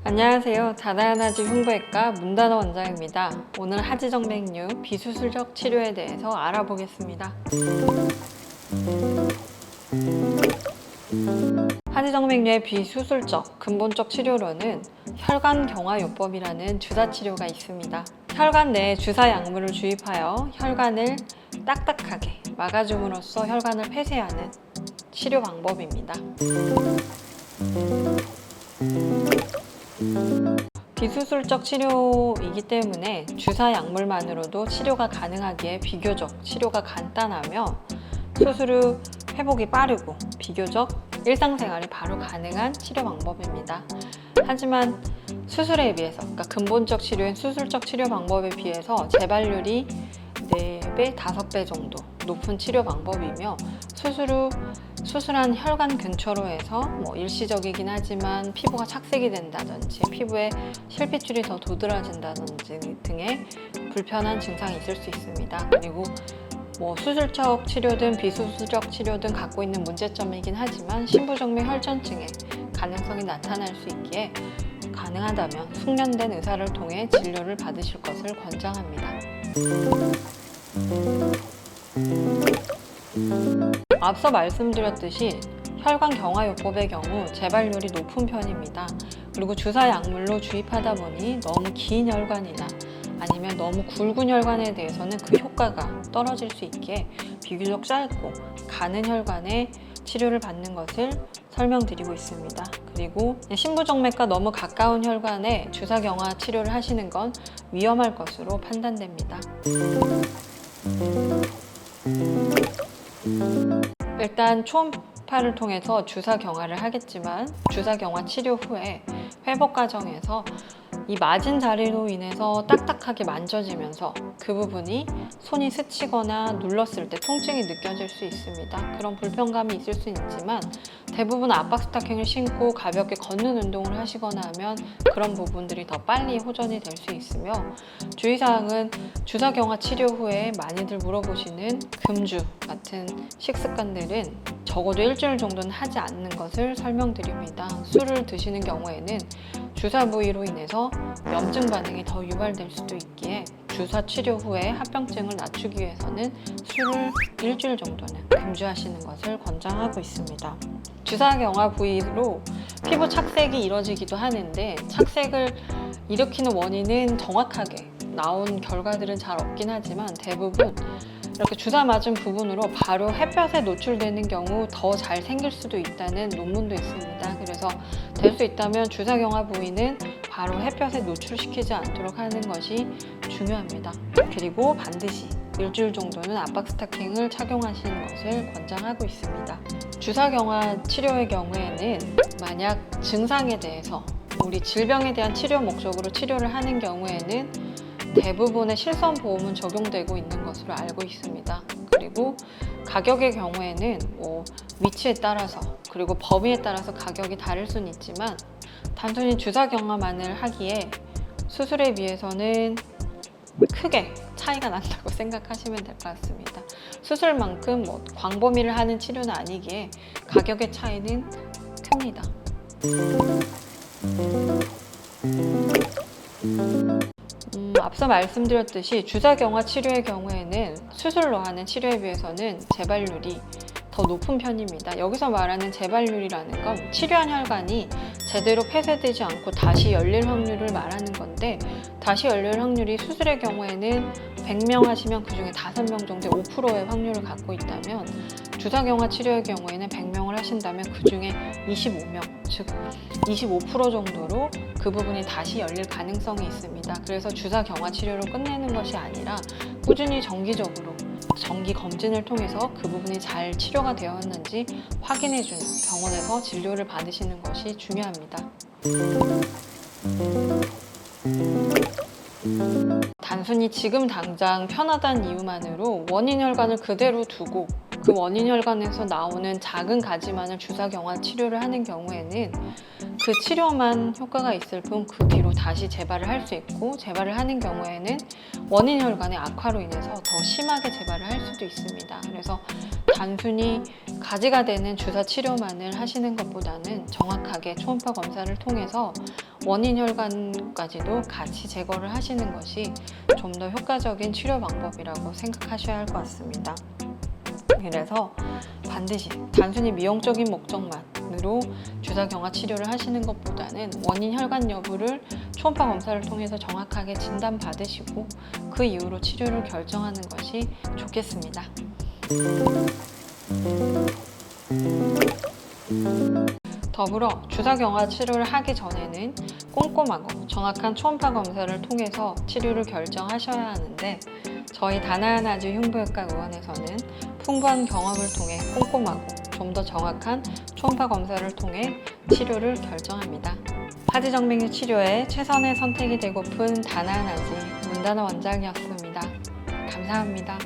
안녕하세요. 다다한하지 흉부외과 문단호 원장입니다. 오늘 하지정맥류 비수술적 치료에 대해서 알아보겠습니다. 하지정맥류의 비수술적 근본적 치료로는 혈관경화요법이라는 주사치료가 있습니다. 혈관 내에 주사 약물을 주입하여 혈관을 딱딱하게 막아줌으로써 혈관을 폐쇄하는 치료 방법입니다. 비수술적 치료이기 때문에 주사 약물만으로도 치료가 가능하기에 비교적 치료가 간단하며 수술 후 회복이 빠르고 비교적 일상생활이 바로 가능한 치료 방법입니다. 하지만 수술에 비해서, 그러니까 근본적 치료인 수술적 치료 방법에 비해서 재발률이 4배, 5배 정도 높은 치료 방법이며 수술 후 수술한 혈관 근처로 해서 일시적이긴 하지만 피부가 착색이 된다든지 피부에 실핏줄이 더 도드라진다든지 등의 불편한 증상이 있을 수 있습니다. 그리고 수술적 치료든 비수술적 치료든 갖고 있는 문제점이긴 하지만 심부정맥 혈전증의 가능성이 나타날 수 있기에 가능하다면 숙련된 의사를 통해 진료를 받으실 것을 권장합니다. 앞서 말씀드렸듯이 혈관경화요법의 경우 재발률이 높은 편입니다. 그리고 주사 약물로 주입하다 보니 너무 긴 혈관이나 아니면 너무 굵은 혈관에 대해서는 그 효과가 떨어질 수 있기에 비교적 짧고 가는 혈관에 치료를 받는 것을 설명드리고 있습니다. 그리고 심부정맥과 너무 가까운 혈관에 주사경화 치료를 하시는 건 위험할 것으로 판단됩니다. 일단 초음파를 통해서 주사경화를 하겠지만 주사경화 치료 후에 회복 과정에서 이 맞은 자리로 인해서 딱딱하게 만져지면서 그 부분이 손이 스치거나 눌렀을 때 통증이 느껴질 수 있습니다. 그런 불편감이 있을 수 있지만 대부분 압박 스타킹을 신고 가볍게 걷는 운동을 하시거나 하면 그런 부분들이 더 빨리 호전이 될 수 있으며 주의사항은 주사경화 치료 후에 많이들 물어보시는 금주 같은 식습관들은 적어도 일주일 정도는 하지 않는 것을 설명드립니다. 술을 드시는 경우에는 주사 부위로 인해서 염증 반응이 더 유발될 수도 있기에 주사 치료 후에 합병증을 낮추기 위해서는 술을 일주일 정도는 금주하시는 것을 권장하고 있습니다. 주사경화 부위로 피부 착색이 이뤄지기도 하는데 착색을 일으키는 원인은 정확하게 나온 결과들은 잘 없긴 하지만 대부분 이렇게 주사 맞은 부분으로 바로 햇볕에 노출되는 경우 더 잘 생길 수도 있다는 논문도 있습니다. 그래서 될 수 있다면 주사경화 부위는 바로 햇볕에 노출시키지 않도록 하는 것이 중요합니다. 그리고 반드시 일주일 정도는 압박 스타킹을 착용하시는 것을 권장하고 있습니다. 주사경화 치료의 경우에는 만약 증상에 대해서 우리 질병에 대한 치료 목적으로 치료를 하는 경우에는 대부분의 실손보험은 적용되고 있는 것으로 알고 있습니다. 그리고 가격의 경우에는 위치에 따라서 그리고 범위에 따라서 가격이 다를 수는 있지만 단순히 주사경화만을 하기에 수술에 비해서는 크게 차이가 난다고 생각하시면 될 것 같습니다. 수술만큼 광범위를 하는 치료는 아니기에 가격의 차이는 큽니다. 앞서 말씀드렸듯이 주사경화 치료의 경우에는 수술로 하는 치료에 비해서는 재발률이 더 높은 편입니다. 여기서 말하는 재발률이라는 건 치료한 혈관이 제대로 폐쇄되지 않고 다시 열릴 확률을 말하는 건데 다시 열릴 확률이 수술의 경우에는 100명 하시면 그중에 5명 정도의 5%의 확률을 갖고 있다면 주사경화 치료의 경우에는 100명을 하신다면 그중에 25명, 즉 25% 정도로 그 부분이 다시 열릴 가능성이 있습니다. 그래서 주사경화 치료로 끝내는 것이 아니라 꾸준히 정기적으로 정기 검진을 통해서 그 부분이 잘 치료가 되었는지 확인해주는 병원에서 진료를 받으시는 것이 중요합니다. 단순히 지금 당장 편하다는 이유만으로 원인 혈관을 그대로 두고 그 원인 혈관에서 나오는 작은 가지만을 주사경화 치료를 하는 경우에는 그 치료만 효과가 있을 뿐 그 뒤로 다시 재발을 할 수 있고, 재발을 하는 경우에는 원인 혈관의 악화로 인해서 더 심하게 재발을 할 수도 있습니다. 그래서 단순히 가지가 되는 주사 치료만을 하시는 것보다는 정확하게 초음파 검사를 통해서 원인 혈관까지도 같이 제거를 하시는 것이 좀 더 효과적인 치료 방법이라고 생각하셔야 할 것 같습니다. 그래서 반드시 단순히 미용적인 목적만으로 주사경화 치료를 하시는 것보다는 원인 혈관 여부를 초음파 검사를 통해서 정확하게 진단받으시고 그 이후로 치료를 결정하는 것이 좋겠습니다. 더불어 주사경화 치료를 하기 전에는 꼼꼼하고 정확한 초음파 검사를 통해서 치료를 결정하셔야 하는데, 저희 다나하나즈 흉부외과 의원에서는 풍부한 경험을 통해 꼼꼼하고 좀 더 정확한 초음파 검사를 통해 치료를 결정합니다. 하지정맥류 치료에 최선의 선택이 되고픈 다나하나즈 문다나 원장이었습니다. 감사합니다.